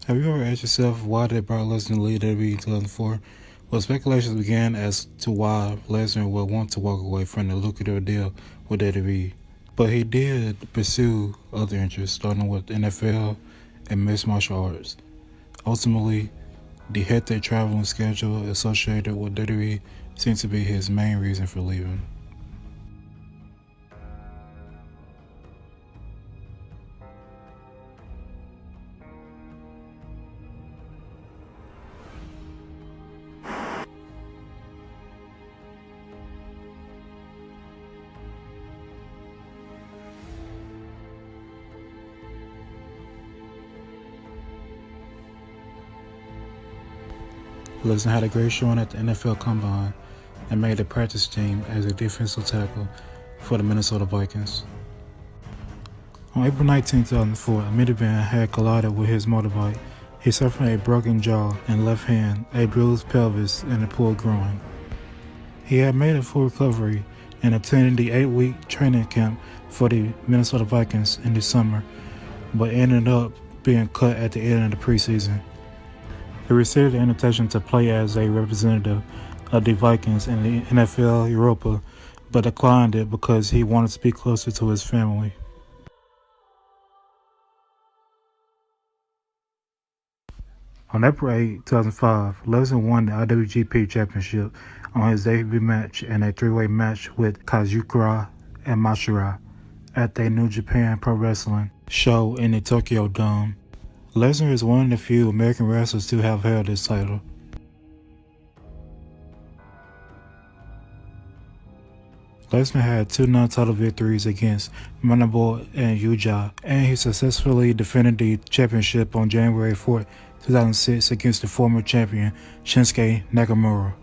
Have you ever asked yourself why they brought Lesnar to lead WWE in 2004? Well, speculations began as to why Lesnar would want to walk away from the lucrative deal with WWE. But he did pursue other interests, starting with NFL and mixed martial arts. Ultimately, the hectic traveling schedule associated with WWE seemed to be his main reason for leaving. Lesnar had a great showing at the NFL Combine and made the practice team as a defensive tackle for the Minnesota Vikings. On April 19, 2004, a minivan had collided with his motorbike. He suffered a broken jaw and left hand, a bruised pelvis, and a pulled groin. He had made a full recovery and attended the 8-week training camp for the Minnesota Vikings in the summer, but ended up being cut at the end of the preseason. He received an invitation to play as a representative of the Vikings in the NFL Europa, but declined it because he wanted to be closer to his family. On April 8, 2005, Lesnar won the IWGP Championship on his debut match in a three-way match with Kazuchika and Mashira at the New Japan Pro Wrestling show in the Tokyo Dome. Lesnar is one of the few American wrestlers to have held this title. Lesnar had 2 non-title victories against Mandible and Yuja, and he successfully defended the championship on January 4, 2006 against the former champion Shinsuke Nakamura.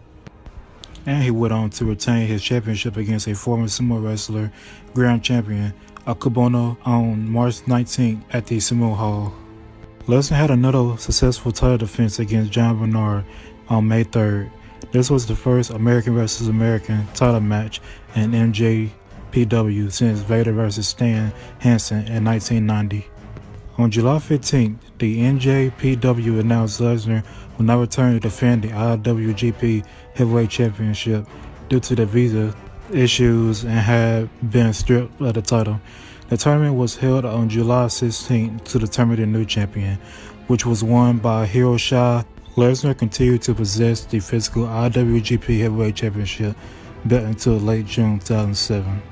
And he went on to retain his championship against a former sumo wrestler, Grand Champion Akubono, on March 19 at the Sumo Hall. Lesnar had another successful title defense against John Bernard on May 3rd. This was the first American vs. American title match in NJPW since Vader vs. Stan Hansen in 1990. On July 15th, the NJPW announced Lesnar will not return to defend the IWGP Heavyweight Championship due to the visa issues and had been stripped of the title. The tournament was held on July 16th to determine the new champion, which was won by Hiroshi. Lesnar continued to possess the physical IWGP Heavyweight Championship belt until late June 2007.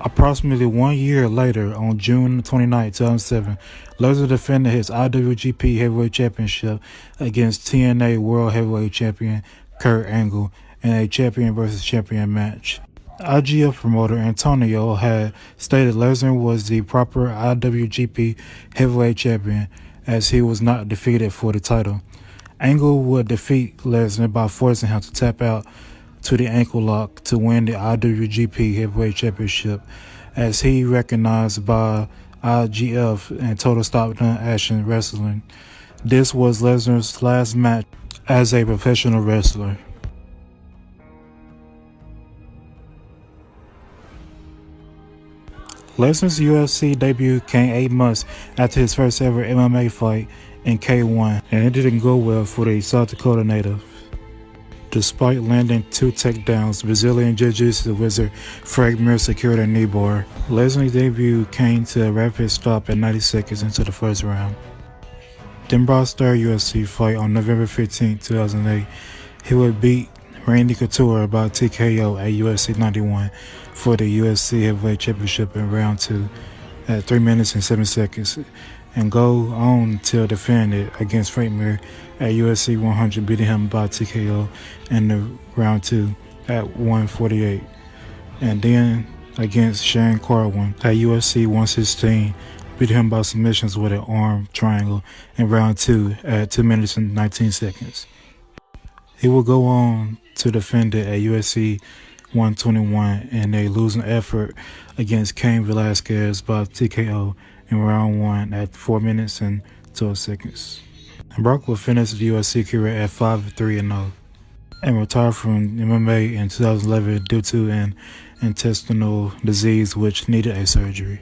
Approximately 1 year later, on June 29, 2007, Lesnar defended his IWGP Heavyweight Championship against TNA World Heavyweight Champion Kurt Angle in a champion versus champion match. IGF promoter Antonio had stated Lesnar was the proper IWGP Heavyweight Champion as he was not defeated for the title. Angle would defeat Lesnar by forcing him to tap out to the ankle lock to win the IWGP Heavyweight Championship, as he recognized by IGF and Total Stop Action Wrestling. This was Lesnar's last match as a professional wrestler. Lesnar's UFC debut came 8 months after his first ever MMA fight in K1, and it didn't go well for the South Dakota native. Despite landing 2 takedowns, Brazilian Jiu-Jitsu wizard Frank Mir secured a knee bar. Lesnar's debut came to a rapid stop at 90 seconds into the first round. Then brought star UFC fight on November 15, 2008. He would beat Randy Couture by TKO at UFC 91 for the UFC Heavyweight Championship in round 2 at 3 minutes and 7 seconds, and go on to defend it against Frank Mir at UFC 100, beating him by TKO in the round 2 at 148, and then against Shane Carwin at UFC 116, beat him by submissions with an arm triangle in round 2 at 2 minutes and 19 seconds. He will go on to defend it at UFC 121 in a losing effort against Cain Velasquez by TKO in round 1 at 4 minutes and 12 seconds. And Brock will finish the UFC career at 5-3-0 and retire from MMA in 2011 due to an intestinal disease which needed a surgery.